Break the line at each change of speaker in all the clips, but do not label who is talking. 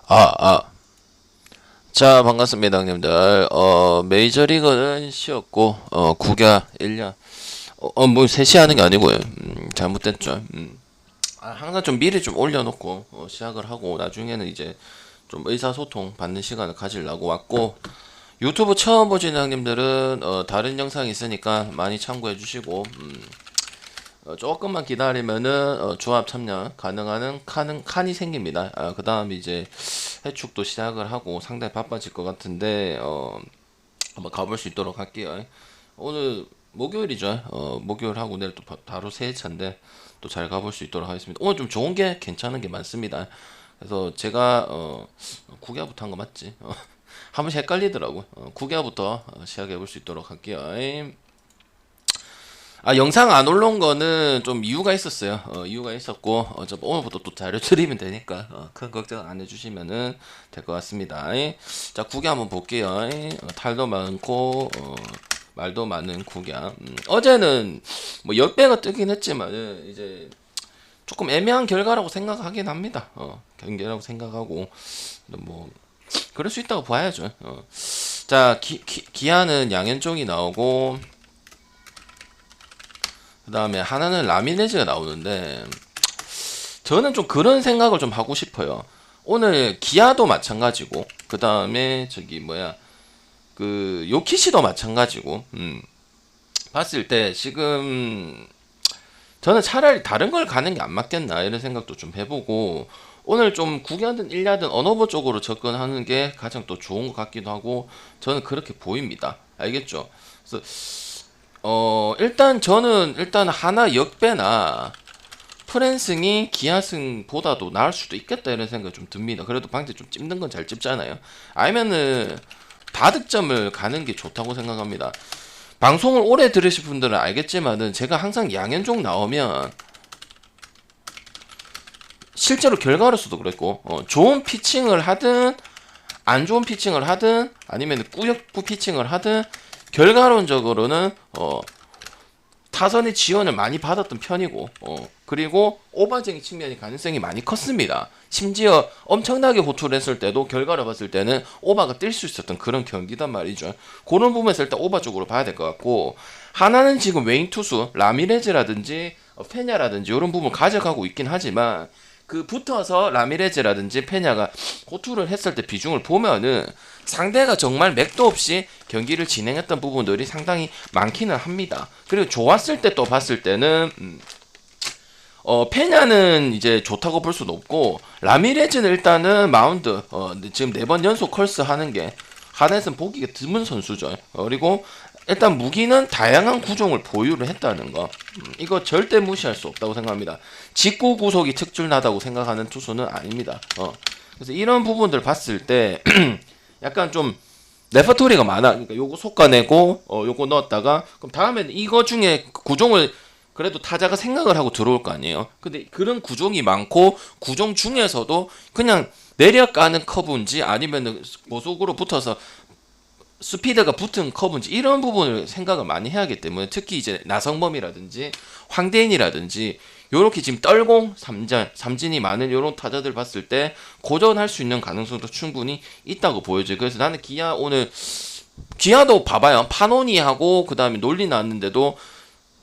아, 아. 자, 반갑습니다, 형님들. 메이저리그는 쉬었고, 국야 1년. 뭐, 셋이 하는 게 아니고요. 잘못됐죠. 항상 좀 미리 좀 올려놓고, 시작을 하고, 나중에는 이제 좀 의사소통 받는 시간을 가지려고 왔고, 유튜브 처음 보시는 형님들은, 다른 영상이 있으니까 많이 참고해 주시고, 조금만 기다리면은 조합 참여 가능한 칸이 생깁니다. 그 다음에 이제 해축도 시작을 하고 상당히 바빠질 것 같은데 한번 가볼 수 있도록 할게요. 오늘 목요일이죠. 목요일하고 내일 또 바로 새해차인데 또 잘 가볼 수 있도록 하겠습니다. 오늘 좀 좋은 게 괜찮은 게 많습니다. 그래서 제가 국야부터 한 거 맞지? 한 번씩 헷갈리더라고요. 국야부터 시작해 볼 수 있도록 할게요. 영상 안 올라온 거는 좀 이유가 있었어요. 이유가 있었고, 오늘부터 또 자료 처리면 되니까, 큰 걱정 안 해주시면은 될 것 같습니다. 자, 국야 한번 볼게요. 탈도 많고, 말도 많은 국야. 어제는 뭐 10배가 뜨긴 했지만은, 이제 조금 애매한 결과라고 생각하긴 합니다. 경기라고 생각하고, 뭐, 그럴 수 있다고 봐야죠. 자, 기아는 양현종이 나오고, 그 다음에 하나는 라미네즈가 나오는데 저는 좀 그런 생각을 좀 하고 싶어요. 오늘 기아도 마찬가지고 그 다음에 저기 뭐야 그 요키시도 마찬가지고 봤을 때 지금 저는 차라리 다른 걸 가는 게 안 맞겠나 이런 생각도 좀 해보고 오늘 좀 9야든 1야든 언어버 쪽으로 접근하는 게 가장 또 좋은 것 같기도 하고 저는 그렇게 보입니다. 알겠죠? 그래서 일단 저는 일단 하나 역배나 프랜승이 기아승보다도 나을 수도 있겠다 이런 생각이 좀 듭니다. 그래도 방제 좀 찝는 건 잘 찝잖아요. 아니면은 다득점을 가는 게 좋다고 생각합니다. 방송을 오래 들으실 분들은 알겠지만은 제가 항상 양현종 나오면 실제로 결과로서도 그랬고 좋은 피칭을 하든 안 좋은 피칭을 하든 아니면 꾸역부 피칭을 하든 결과론적으로는 타선의 지원을 많이 받았던 편이고 그리고 오바쟁이 측면이 가능성이 많이 컸습니다. 심지어 엄청나게 호투를 했을 때도 결과를 봤을 때는 오바가 뛸 수 있었던 그런 경기단 말이죠. 그런 부분에서 일단 오바 쪽으로 봐야 될 것 같고 하나는 지금 외인 투수 라미레즈라든지 페냐라든지 이런 부분을 가져가고 있긴 하지만 그 붙어서 라미레즈라든지 페냐가 호투를 했을 때 비중을 보면은 상대가 정말 맥도 없이 경기를 진행했던 부분들이 상당히 많기는 합니다. 그리고 좋았을 때 또 봤을 때는 페냐는 이제 좋다고 볼 수는 없고 라미레즈는 일단은 마운드 지금 4번 연속 컬스 하는 게 하나에서는 보기가 드문 선수죠. 그리고 일단 무기는 다양한 구종을 보유를 했다는 거 이거 절대 무시할 수 없다고 생각합니다. 직구 구속이 특출나다고 생각하는 투수는 아닙니다. 그래서 이런 부분들 봤을 때 약간 좀 레퍼토리가 많아. 그러니까 요거 솎아내고 요거 넣었다가 그럼 다음에는 이거 중에 구종을 그래도 타자가 생각을 하고 들어올 거 아니에요. 근데 그런 구종이 많고 구종 중에서도 그냥 내려가는 커브인지 아니면 고속으로 붙어서 스피드가 붙은 커브인지 이런 부분을 생각을 많이 해야 하기 때문에 특히 이제 나성범이라든지 황대인이라든지 요렇게 지금 떨공 삼진이 많은 요런 타자들 봤을 때 고전할 수 있는 가능성도 충분히 있다고 보여져요. 그래서 나는 기아 오늘 기아도 봐봐요. 파노니하고 그 다음에 논리 나왔는데도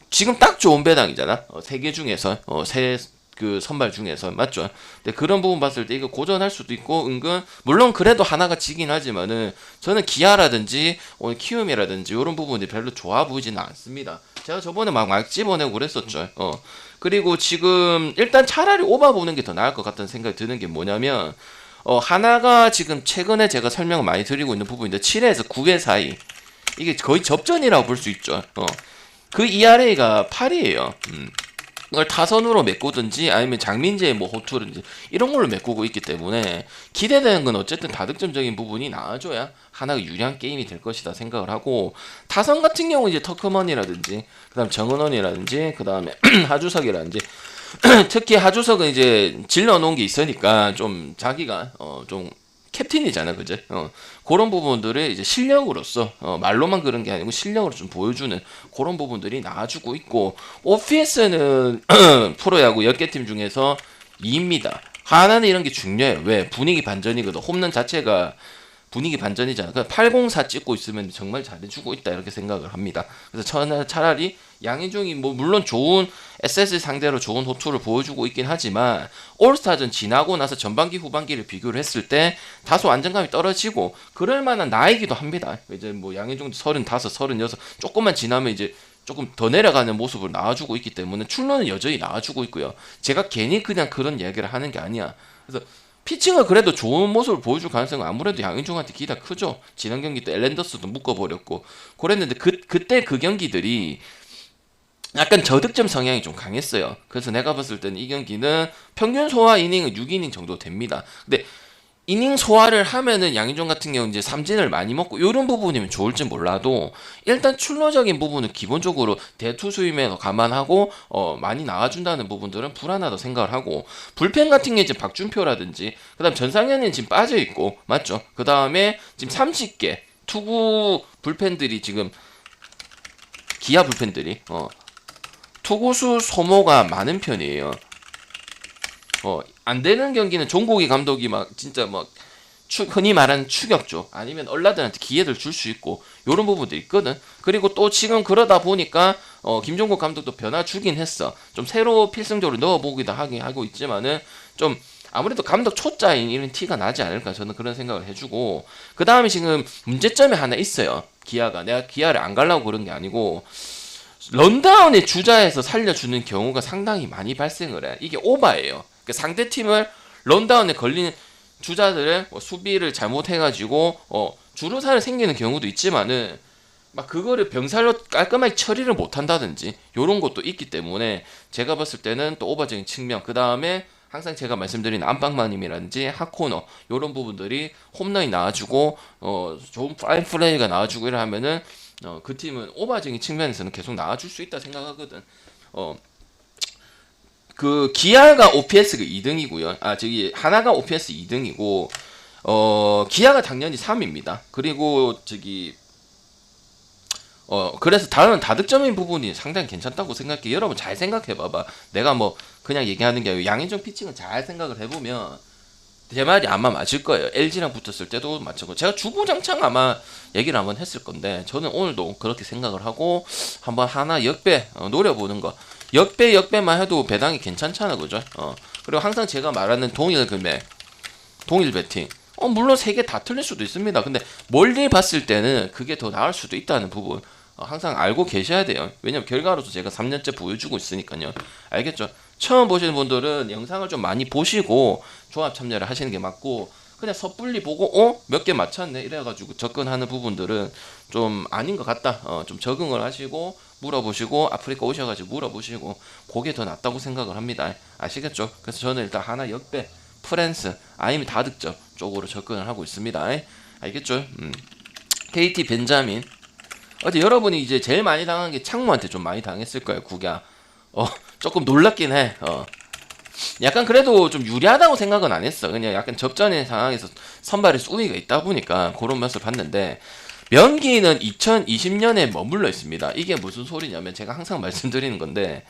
지금 딱 좋은 배당이잖아. 세 개 중에서 세 그 선발 중에서 맞죠? 근데 그런 부분 봤을 때 이거 고전할 수도 있고 은근 물론 그래도 하나가 지긴 하지만은 저는 기아라든지 오늘 키움이라든지 이런 부분이 별로 좋아 보이지는 않습니다. 제가 저번에 막 집어내고 그랬었죠. 그리고 지금 일단 차라리 오바 보는 게 더 나을 것 같다는 생각이 드는 게 뭐냐면 하나가 지금 최근에 제가 설명을 많이 드리고 있는 부분인데 7회에서 9회 사이 이게 거의 접전이라고 볼 수 있죠. 그 ERA가 8이에요. 이걸 타선으로 메꾸든지 아니면 장민재의 뭐 호투든지 이런 걸로 메꾸고 있기 때문에 기대되는 건 어쨌든 다득점적인 부분이 나와줘야 하나가 유리한 게임이 될 것이다 생각을 하고 타선 같은 경우 이제 터커먼이라든지 그다음 정은원이라든지 그다음에 하주석이라든지 특히 하주석은 이제 질러 놓은 게 있으니까 좀 자기가 좀 캡틴이잖아, 그죠? 그런 부분들을 이제 실력으로서 말로만 그런 게 아니고 실력으로 좀 보여주는 그런 부분들이 나와주고 있고 OPS는 프로야구 10개 팀 중에서 2입니다. 하나는 이런 게 중요해요. 왜? 분위기 반전이거든. 홈런 자체가 분위기 반전이잖아. 그러니까 804 찍고 있으면 정말 잘해주고 있다 이렇게 생각을 합니다. 그래서 차라리 양의종이 뭐 물론 좋은 SS 상대로 좋은 호투를 보여주고 있긴 하지만 올스타전 지나고 나서 전반기 후반기를 비교를 했을 때 다소 안정감이 떨어지고 그럴 만한 나이기도 합니다. 이제 뭐 양의종도 35, 36 조금만 지나면 이제 조금 더 내려가는 모습을 나와주고 있기 때문에 출루는 여전히 나와주고 있고요. 제가 괜히 그냥 그런 이야기를 하는 게 아니야. 그래서 피칭은 그래도 좋은 모습을 보여줄 가능성은 아무래도 양의종한테 기대가 크죠. 지난 경기 때 엘랜더스도 묶어버렸고 그랬는데 그때 그 경기들이 약간 저득점 성향이 좀 강했어요. 그래서 내가 봤을 때는 이 경기는 평균 소화 이닝은 6이닝 정도 됩니다. 근데 이닝 소화를 하면은 양의종 같은 경우 이제 삼진을 많이 먹고 이런 부분이면 좋을지 몰라도 일단 출루적인 부분은 기본적으로 대투수임에도 감안하고 많이 나와준다는 부분들은 불안하다 생각을 하고 불펜 같은 게 이제 박준표라든지 그다음 전상현이 지금 빠져 있고 맞죠? 그 다음에 지금 30개 투구 불펜들이 지금 기아 불펜들이 투구수 소모가 많은 편이에요. 안 되는 경기는 종국이 감독이 막 진짜 막 흔히 말하는 추격조 아니면 얼라들한테 기회를 줄 수 있고 요런 부분도 있거든. 그리고 또 지금 그러다 보니까 김종국 감독도 변화 주긴 했어. 좀 새로 필승적으로 넣어보기도 하고 있지만은 좀 아무래도 감독 초짜인 이런 티가 나지 않을까 저는 그런 생각을 해주고 그 다음에 지금 문제점이 하나 있어요. 기아가 내가 기아를 안 가려고 그런 게 아니고 런다운의 주자에서 살려주는 경우가 상당히 많이 발생을 해. 이게 오바예요. 그러니까 상대 팀을 런다운에 걸리는 주자들의 수비를 잘못해가지고 주루사를 생기는 경우도 있지만은 막 그거를 병살로 깔끔하게 처리를 못한다든지 요런 것도 있기 때문에 제가 봤을 때는 또 오버적인 측면 그 다음에 항상 제가 말씀드린 안방마님이라든지 핫코너 요런 부분들이 홈런이 나와주고 좋은 파인 플레이가 나와주고 이러면은 그 팀은 오버적인 측면에서는 계속 나와줄 수 있다 생각하거든. 그 기아가 OPS가 2등이고요. 저기 하나가 OPS 2등이고 기아가 당연히 3위입니다. 그리고 저기 그래서 다른 다득점인 부분이 상당히 괜찮다고 생각해. 여러분 잘 생각해 봐봐. 내가 뭐 그냥 얘기하는 게 아니고 양의종 피칭은 잘 생각을 해보면 제 말이 아마 맞을 거예요. LG랑 붙었을 때도 맞췄고 제가 주구장창 아마 얘기를 한번 했을 건데 저는 오늘도 그렇게 생각을 하고 한번 하나 역배 노려보는 거 역배만 해도 배당이 괜찮잖아 그죠? 그리고 항상 제가 말하는 동일 금액 동일 베팅 물론 세 개 다 틀릴 수도 있습니다. 근데 멀리 봤을 때는 그게 더 나을 수도 있다는 부분 항상 알고 계셔야 돼요. 왜냐면 결과로서 제가 3년째 보여주고 있으니까요. 알겠죠? 처음 보시는 분들은 영상을 좀 많이 보시고 조합 참여를 하시는 게 맞고 그냥 섣불리 보고 몇 개 맞췄네 이래가지고 접근하는 부분들은 좀 아닌 것 같다. 좀 적응을 하시고 물어보시고 아프리카 오셔가지고 물어보시고 그게 더 낫다고 생각을 합니다. 아시겠죠? 그래서 저는 일단 하나 역배 프랜스 아니면 다득점 쪽으로 접근을 하고 있습니다. 알겠죠? KT 벤자민 어제 여러분이 이제 제일 많이 당한 게 창무한테 좀 많이 당했을 거예요. 국야 조금 놀랍긴 해. 약간 그래도 좀 유리하다고 생각은 안 했어. 그냥 약간 접전의 상황에서 선발의 수위가 있다 보니까 그런 맛을 봤는데 명기는 2020년에 머물러 있습니다. 이게 무슨 소리냐면 제가 항상 말씀드리는 건데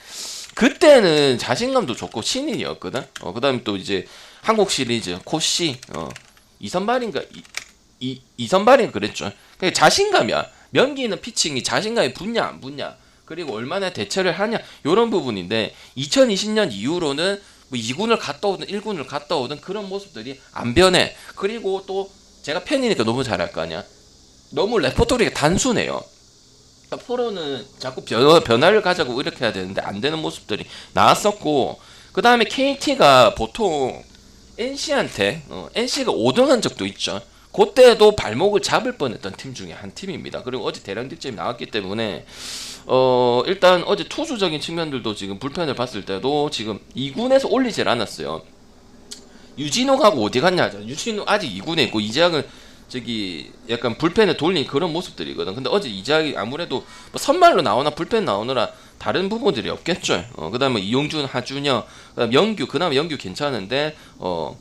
그때는 자신감도 좋고 신인이었거든. 그 다음에 또 이제 한국 시리즈 코시 2선발인가 2선발인가 그랬죠. 그러니까 자신감이야. 명기는 피칭이 자신감이 붙냐 안 붙냐 그리고 얼마나 대처를 하냐 이런 부분인데 2020년 이후로는 뭐 2군을 갔다 오든 1군을 갔다 오든 그런 모습들이 안 변해. 그리고 또 제가 팬이니까 너무 잘할 거 아니야. 너무 레퍼토리가 단순해요. 프로는 자꾸 변화를 가자고 이렇게 해야 되는데 안 되는 모습들이 나왔었고 그 다음에 KT가 보통 NC한테 NC가 5등 한 적도 있죠. 그때도 발목을 잡을 뻔했던 팀 중에 한 팀입니다. 그리고 어제 대량 득점이 나왔기 때문에 일단 어제 투수적인 측면들도 지금 불펜을 봤을 때도 지금 2군에서 올리질 않았어요. 유진호가 어디 갔냐 하잖아. 유진호 아직 2군에 있고 이재학은 저기 약간 불펜에 돌린 그런 모습들이거든. 근데 어제 이재학이 아무래도 뭐 선발로 나오나 불펜 나오느라 다른 부분들이 없겠죠. 그 다음에 이용준, 하준혁, 그다음 영규, 그다음에 영규 괜찮은데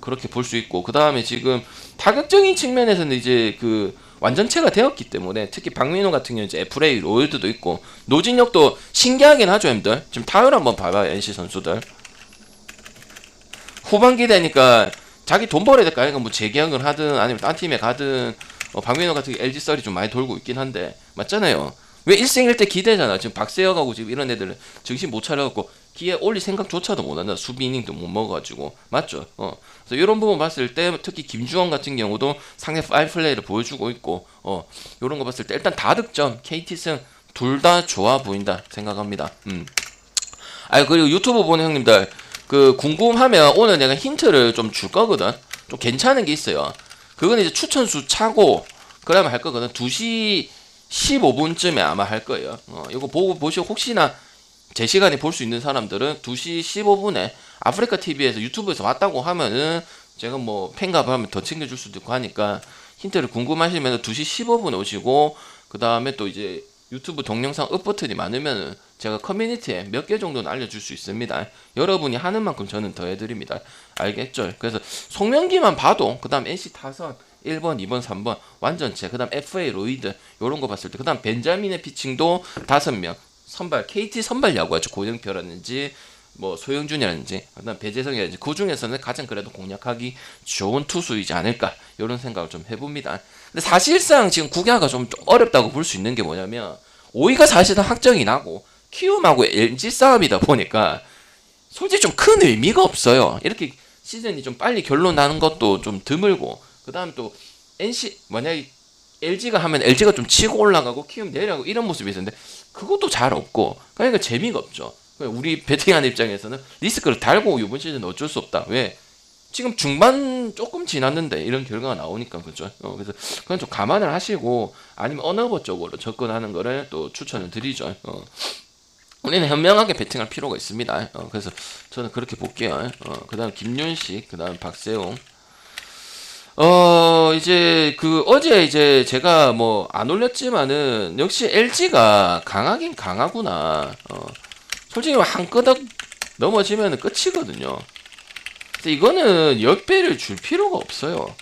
그렇게 볼 수 있고 그 다음에 지금 타격적인 측면에서는 이제 그 완전체가 되었기 때문에 특히 박민호 같은 경우 이제 FA 로열드도 있고 노진혁도 신기하긴 하죠, 형들. 지금 타율 한번 봐봐요, NC 선수들. 후반기 되니까 자기 돈 벌어야 될 거 아니까 뭐 재계약을 하든 아니면 딴 팀에 가든 박민호 같은 LG 썰이 좀 많이 돌고 있긴 한데 맞잖아요. 왜 일생일대 기대잖아. 지금 박세혁하고 지금 이런 애들은 정신 못 차려갖고 기회 올릴 생각조차도 못한다. 수비 이닝도 못 먹어가지고 맞죠. 그래서 이런 부분 봤을 때 특히 김주원 같은 경우도 상대 파인 플레이를 보여주고 있고 이런 거 봤을 때 일단 다득점 KT승 둘 다 좋아 보인다 생각합니다. 그리고 유튜브 보는 형님들 그 궁금하면 오늘 내가 힌트를 좀 줄 거거든. 좀 괜찮은 게 있어요. 그건 이제 추천수 차고 그러면 할 거거든. 2시 15분쯤에 아마 할 거예요. 이거 보고 보시고 혹시나 제 시간에 볼 수 있는 사람들은 2시 15분에 아프리카 TV에서 유튜브에서 왔다고 하면은 제가 뭐 팬가입 하면 더 챙겨줄 수도 있고 하니까 힌트를 궁금하시면 2시 15분에 오시고 그 다음에 또 이제 유튜브 동영상 업 버튼이 많으면은 제가 커뮤니티에 몇 개 정도는 알려줄 수 있습니다. 여러분이 하는 만큼 저는 더 해드립니다. 알겠죠? 그래서 송명기만 봐도 그 다음 NC 타선 1번, 2번, 3번 완전체 그 다음 FA 로이드 요런 거 봤을 때 그 다음 벤자민의 피칭도 5명 선발 KT 선발 야구하죠. 고영표라든지 뭐 소영준이라든지 그 다음 배재성이라든지 그 중에서는 가장 그래도 공략하기 좋은 투수이지 않을까 이런 생각을 좀 해봅니다. 근데 사실상 지금 구기아가 좀 어렵다고 볼 수 있는 게 뭐냐면 5위가 사실은 확정이 나고 키움하고 LG 싸움이다 보니까 솔직히 좀 큰 의미가 없어요. 이렇게 시즌이 좀 빨리 결론 나는 것도 좀 드물고 그 다음 또 NC 만약에 LG가 하면 LG가 좀 치고 올라가고 키움 내려가고 이런 모습이 있었는데 그것도 잘 없고 그러니까 재미가 없죠. 우리 배팅하는 입장에서는 리스크를 달고 이번 시즌은 어쩔 수 없다. 왜? 지금 중반 조금 지났는데 이런 결과가 나오니까 그죠. 그래서 그건 좀 감안을 하시고 아니면 어너버 쪽으로 접근하는 거를 또 추천을 드리죠. 우리는 현명하게 배팅할 필요가 있습니다. 그래서 저는 그렇게 볼게요. 그다음 김윤식, 그다음 박세웅. 이제 어제 이제 제가 뭐 안 올렸지만은 역시 LG가 강하긴 강하구나. 솔직히 한 끄덕 넘어지면 끝이거든요. 그래서 이거는 역배를 줄 필요가 없어요.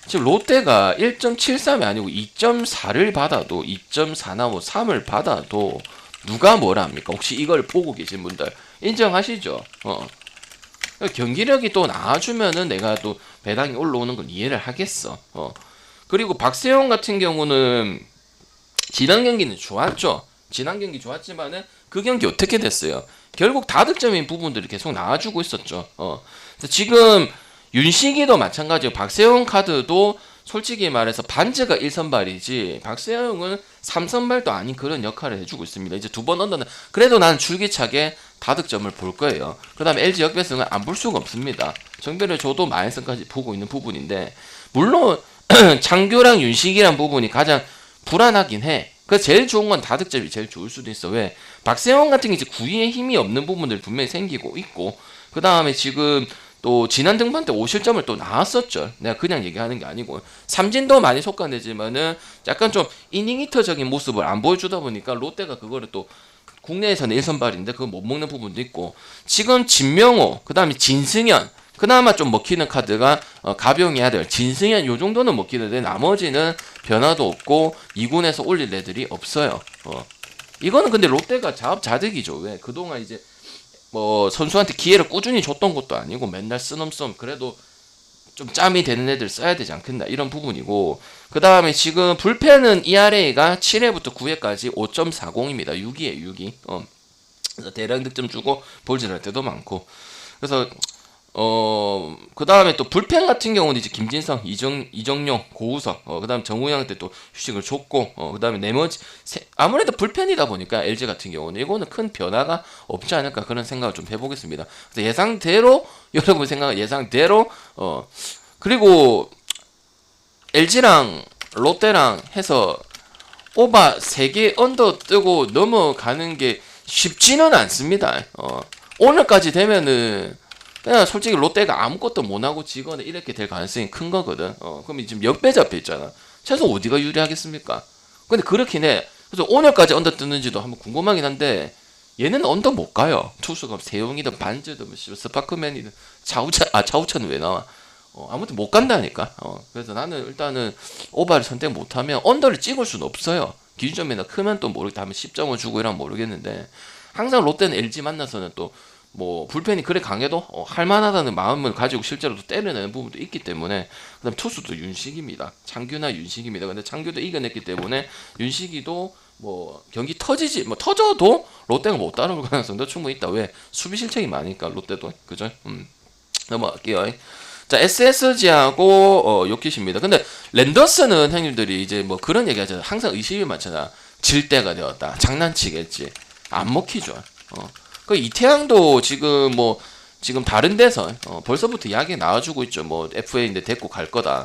지금 롯데가 1.73이 아니고 2.4를 받아도 2.4나 뭐 3을 받아도 누가 뭐라 합니까? 혹시 이걸 보고 계신 분들 인정하시죠? 경기력이 또 나아주면은 내가 또 배당이 올라오는 걸 이해를 하겠어. 그리고 박세영 같은 경우는 지난 경기는 좋았죠. 지난 경기 좋았지만은 그 경기 어떻게 됐어요? 결국 다득점인 부분들이 계속 나와주고 있었죠. 그래서 지금 윤식이도 마찬가지고 박세영 카드도 솔직히 말해서 반즈가 1선발이지 박세영은 3선발도 아닌 그런 역할을 해주고 있습니다. 이제 두 번 언더는 그래도 나는 줄기차게 다득점을 볼 거예요. 그 다음에 LG 역배승은 안 볼 수가 없습니다. 정배를 줘도 마이너스까지 보고 있는 부분인데 물론 창규랑 윤식이란 부분이 가장 불안하긴 해. 그래서 제일 좋은 건 다득점이 제일 좋을 수도 있어. 왜? 박세영 같은 게 이제 구위에 힘이 없는 부분들 분명히 생기고 있고 그 다음에 지금 또 지난 등판 때 5실점을 또 나왔었죠. 내가 그냥 얘기하는 게 아니고 삼진도 많이 속간되지만은 약간 좀 이닝 히터적인 모습을 안 보여주다 보니까 롯데가 그거를 또 국내에서는 1선발인데 그거 못 먹는 부분도 있고 지금 진명호 그 다음에 진승현 그나마 좀 먹히는 카드가 가병해야 될 진승현 요 정도는 먹히는데 나머지는 변화도 없고 2군에서 올릴 애들이 없어요. 이거는 근데 롯데가 자업자득이죠. 왜? 그동안 이제 뭐 선수한테 기회를 꾸준히 줬던 것도 아니고 맨날 쓰넘쓰넘 그래도 좀 짬이 되는 애들 써야 되지 않겠나 이런 부분이고 그 다음에 지금 불펜은 ERA가 7회부터 9회까지 5.40입니다. 6위에 6위. 그래서 대량 득점 주고 볼질할 때도 많고 그래서 그 다음에 또 불펜 같은 경우는 이제 김진성, 이정용, 고우석, 그 다음에 정우영 때 또 휴식을 줬고, 그 다음에 나머지, 아무래도 불펜이다 보니까 LG 같은 경우는 이거는 큰 변화가 없지 않을까 그런 생각을 좀 해보겠습니다. 그래서 예상대로, 여러분 생각 예상대로, 그리고 LG랑 롯데랑 해서 오바 3개 언더 뜨고 넘어가는 게 쉽지는 않습니다. 오늘까지 되면은, 그냥 솔직히 롯데가 아무것도 못하고 지거나 이렇게 될 가능성이 큰 거거든. 그럼 지금 역배 잡혀 있잖아. 최소 어디가 유리하겠습니까? 근데 그렇긴 해. 그래서 오늘까지 언더 뜨는지도 한번 궁금하긴 한데 얘는 언더 못 가요. 투수가 세용이든 반즈든 스파크맨이든 차우찬은 왜 나와? 아무튼 못 간다니까. 그래서 나는 일단은 오바를 선택 못하면 언더를 찍을 수는 없어요. 기준점이나 크면 또 모르겠다 하면 10점을 주고 이러면 모르겠는데 항상 롯데는 LG 만나서는 또 뭐 불펜이 그래 강해도 할만하다는 마음을 가지고 실제로도 때려내는 부분도 있기 때문에 그다음 투수도 윤식입니다. 창규나 윤식입니다. 근데 창규도 이겨냈기 때문에 윤식이도 뭐 경기 터지지 뭐 터져도 롯데가 못 따라올 가능성도 충분히 있다. 왜? 수비 실책이 많으니까 롯데도 그죠? 넘어갈게요. 자 SSG하고 요키시입니다. 근데 랜더스는 형님들이 이제 뭐 그런 얘기 하잖아. 항상 의심이 많잖아. 질 때가 되었다. 장난치겠지. 안 먹히죠. 그 이태양도 지금 뭐 지금 다른 데서 벌써부터 이야기 나와주고 있죠. 뭐 FA인데 데리고 갈 거다.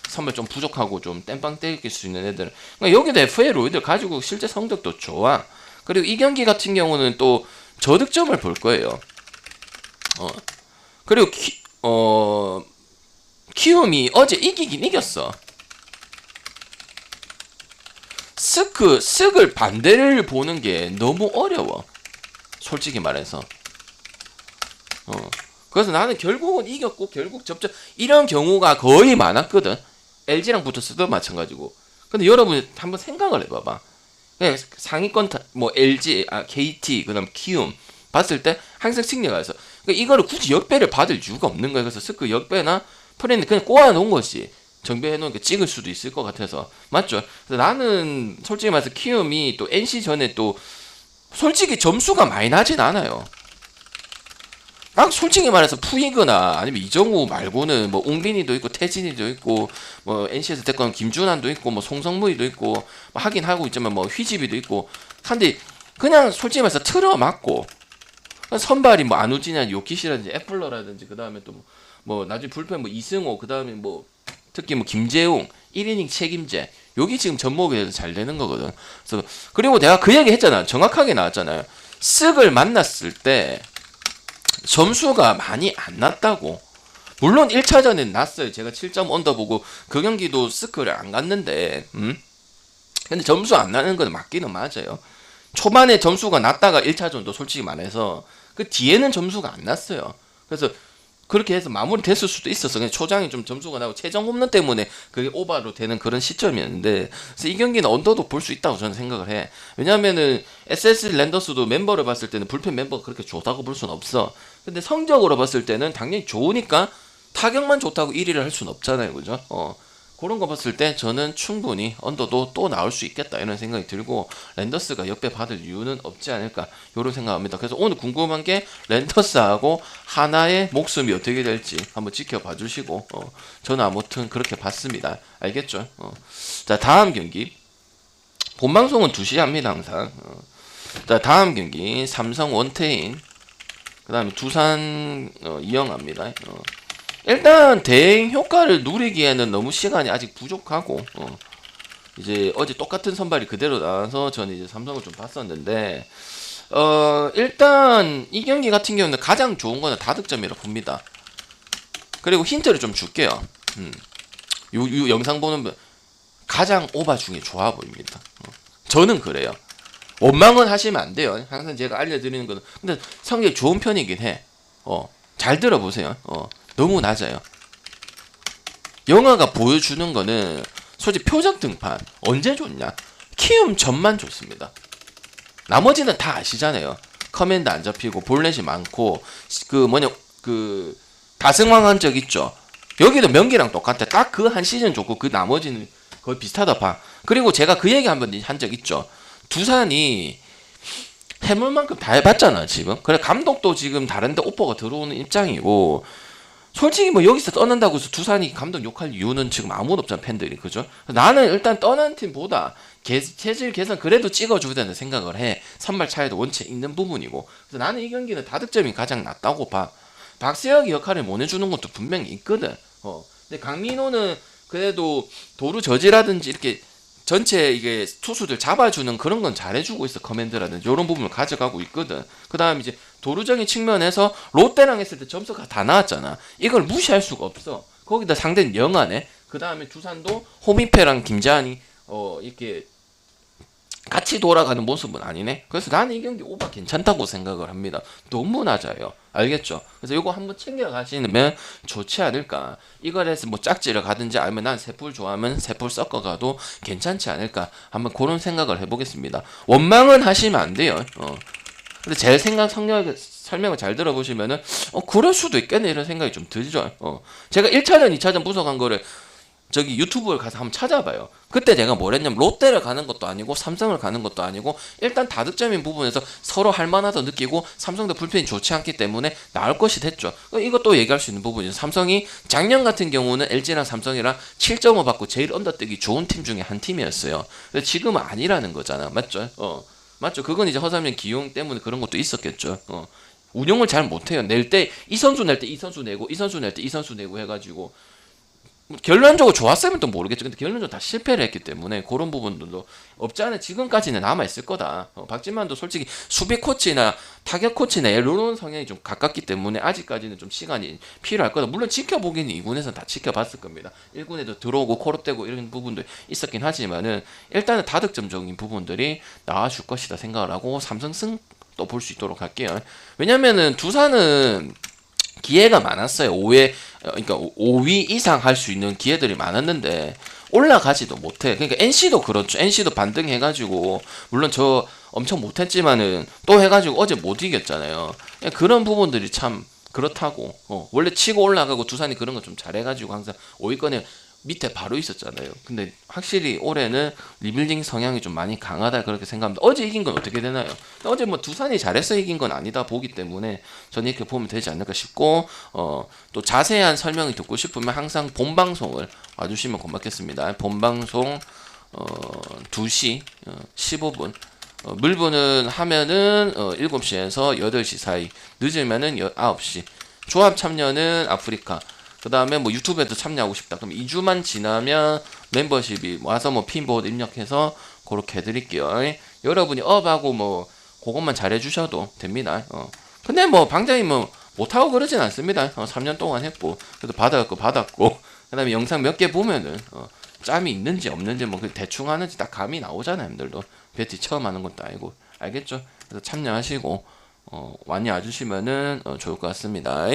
선발 좀 부족하고 좀 땜빵 때릴 수 있는 애들. 그러니까 여기도 FA 로이들 가지고 실제 성적도 좋아. 그리고 이 경기 같은 경우는 또 저득점을 볼 거예요. 그리고 키움이 어제 이기긴 이겼어. 쓱을 반대를 보는 게 너무 어려워. 솔직히 말해서. 그래서 나는 결국은 이겼고 결국 접전 이런 경우가 거의 많았거든. LG랑 붙었어도 마찬가지고. 근데 여러분 한번 생각을 해봐봐. 그냥 상위권 뭐 LG, KT, 그다음 키움 봤을 때 항상 승리가 있어. 그러니까 이거를 굳이 역배를 받을 이유가 없는 거야. 그래서 스크 역배나 프렌드 그냥 꼬아놓은 것이 정배해 놓으니까 찍을 수도 있을 것 같아서 맞죠? 그래서 나는 솔직히 말해서 키움이 또 NC 전에 또 솔직히 점수가 많이 나진 않아요. 난 솔직히 말해서 푸이그나 아니면 이정우 말고는 뭐 웅빈이도 있고 태진이도 있고 뭐 NC에서 데리고 온 김준환도 있고 뭐 송성무이도 있고 뭐 하긴 하고 있지만 뭐 휘집이도 있고 한데 그냥 솔직히 말해서 틀어 맞고 선발이 뭐 안우진이나 요키시라든지 애플러라든지 그 다음에 또 뭐 나중에 불펜 뭐 이승호 그 다음에 뭐 특히 뭐 김재웅 1이닝 책임제 여기 지금 접목이 돼서 잘 되는 거거든. 그래서 그리고 내가 그 얘기 했잖아. 정확하게 나왔잖아요. 쓱을 만났을 때 점수가 많이 안 났다고. 물론 1차전엔 났어요. 제가 7점 언더 보고 그 경기도 스크를 안 갔는데 근데 점수 안 나는 건 맞기는 맞아요. 초반에 점수가 났다가 1차전도 솔직히 말해서 그 뒤에는 점수가 안 났어요. 그래서 그렇게 해서 마무리 됐을 수도 있었어. 그냥 초장이 좀 점수가 나고 최종 홈런 때문에 그게 오버로 되는 그런 시점이었는데 그래서 이 경기는 언더도 볼 수 있다고 저는 생각을 해. 왜냐면은 SS 랜더스도 멤버를 봤을 때는 불펜 멤버가 그렇게 좋다고 볼 수는 없어. 근데 성적으로 봤을 때는 당연히 좋으니까 타격만 좋다고 1위를 할 수는 없잖아요. 그죠? 그런 거 봤을 때 저는 충분히 언더도 또 나올 수 있겠다 이런 생각이 들고 랜더스가 역배 받을 이유는 없지 않을까 이런 생각합니다. 그래서 오늘 궁금한 게 랜더스하고 하나의 목숨이 어떻게 될지 한번 지켜봐 주시고 저는 아무튼 그렇게 봤습니다. 알겠죠? 자 다음 경기 본방송은 2시에 합니다 항상. 자 다음 경기 삼성 원태인 그 다음에 두산 이영하입니다. 일단 대행 효과를 누리기에는 너무 시간이 아직 부족하고 이제 어제 똑같은 선발이 그대로 나와서 저는 이제 삼성을 좀 봤었는데 일단 이 경기 같은 경우는 가장 좋은 거는 다득점이라 봅니다. 그리고 힌트를 좀 줄게요. 요 영상 보는 분 가장 오바 중에 좋아 보입니다. 저는 그래요. 원망은 하시면 안 돼요. 항상 제가 알려드리는 거는 근데 성적이 좋은 편이긴 해. 잘 들어보세요. 너무 낮아요. 영화가 보여주는 거는 솔직히 표적 등판 언제 좋냐? 키움 전만 좋습니다. 나머지는 다 아시잖아요. 커맨드 안 잡히고 볼넷이 많고 그 다승왕한 적 있죠. 여기도 명기랑 똑같아. 딱 그 한 시즌 좋고 그 나머지는 거의 비슷하다 봐. 그리고 제가 그 얘기 한번 한 적 있죠. 두산이 해물만큼 다 해봤잖아 지금. 그래 감독도 지금 다른데 오퍼가 들어오는 입장이고 솔직히 뭐 여기서 떠난다고 해서 두산이 감독 욕할 이유는 지금 아무도 없잖아 팬들이 그죠? 나는 일단 떠난 팀보다 체질 개선 그래도 찍어줘야 된다 생각을 해. 선발 차이도 원체 있는 부분이고 그래서 나는 이 경기는 다득점이 가장 낫다고 봐. 박세혁이 역할을 못 해주는 것도 분명히 있거든. 근데 강민호는 그래도 도루 저지라든지 이렇게 전체 이게 투수들 잡아주는 그런 건 잘해주고 있어. 커맨드라든지 이런 부분을 가져가고 있거든. 그 다음 이제 도루적인 측면에서 롯데랑 했을 때 점수가 다 나왔잖아. 이걸 무시할 수가 없어. 거기다 상대는 영하네. 그 다음에 두산도 호미페랑 김재환이 이렇게 같이 돌아가는 모습은 아니네. 그래서 나는 이 경기 오바 괜찮다고 생각을 합니다. 너무 낮아요. 알겠죠? 그래서 이거 한번 챙겨가시면 좋지 않을까. 이걸 해서 뭐 짝지를 가든지 아니면 난 세풀 좋아하면 세풀 섞어가도 괜찮지 않을까. 한번 그런 생각을 해보겠습니다. 원망은 하시면 안 돼요. 근데 제 설명을 잘 들어보시면은 그럴 수도 있겠네 이런 생각이 좀 들죠. 제가 1차전, 2차전 분석한 거를 저기 유튜브를 가서 한번 찾아봐요. 그때 제가 뭘 했냐면 롯데를 가는 것도 아니고 삼성을 가는 것도 아니고 일단 다득점인 부분에서 서로 할만하다 느끼고 삼성도 불펜이 좋지 않기 때문에 나을 것이 됐죠. 이것도 얘기할 수 있는 부분이죠. 삼성이 작년 같은 경우는 LG랑 삼성이랑 7.5 받고 제일 언더뜨기 좋은 팀 중에 한 팀이었어요. 근데 지금은 아니라는 거잖아. 맞죠? 맞죠. 그건 이제 허삼영 기용 때문에 그런 것도 있었겠죠. 운영을 잘 못해요. 낼 때 이 선수 낼 때 이 선수 내고 이 선수 낼 때 이 선수 내고 해가지고 결론적으로 좋았으면 또 모르겠죠. 근데 결론적으로 다 실패를 했기 때문에 그런 부분들도 없지 않아 지금까지는 남아있을 거다. 박진만도 솔직히 수비 코치나 타격 코치나 이런 성향이 좀 가깝기 때문에 아직까지는 좀 시간이 필요할 거다. 물론 지켜보기는 2군에서 다 지켜봤을 겁니다. 1군에도 들어오고 콜업되고 이런 부분도 있었긴 하지만은 일단은 다득점적인 부분들이 나와줄 것이다 생각을 하고 삼성승 또 볼 수 있도록 할게요. 왜냐면은 두산은 기회가 많았어요. 5회 그러니까 5위 이상 할 수 있는 기회들이 많았는데 올라가지도 못해. 그러니까 NC도 그렇죠. NC도 반등해가지고 물론 저 엄청 못했지만은 또 해가지고 어제 못 이겼잖아요. 그런 부분들이 참 그렇다고. 원래 치고 올라가고 두산이 그런 거 좀 잘해가지고 항상 5위권에 밑에 바로 있었잖아요. 근데 확실히 올해는 리빌딩 성향이 좀 많이 강하다 그렇게 생각합니다. 어제 이긴 건 어떻게 되나요? 어제 뭐 두산이 잘해서 이긴 건 아니다 보기 때문에 저는 이렇게 보면 되지 않을까 싶고 또 자세한 설명이 듣고 싶으면 항상 본방송을 와주시면 고맙겠습니다. 본방송 2시 15분 물분은 하면은 7시에서 8시 사이 늦으면은 9시 조합 참여는 아프리카 그 다음에 뭐 유튜브에도 참여하고 싶다. 그럼 2주만 지나면 멤버십이 와서 뭐 핀보드 입력해서 그렇게 해드릴게요. 여러분이 업하고 뭐 그것만 잘해주셔도 됩니다. 근데 뭐 방장이 뭐 못하고 그러진 않습니다. 3년 동안 했고 그래도 받았고 그 다음에 영상 몇 개 보면은 짬이 있는지 없는지 뭐 대충 하는지 딱 감이 나오잖아요. 님들도 베티 처음 하는 것도 아니고 알겠죠? 그래서 참여하시고 많이 와주시면은 좋을 것 같습니다.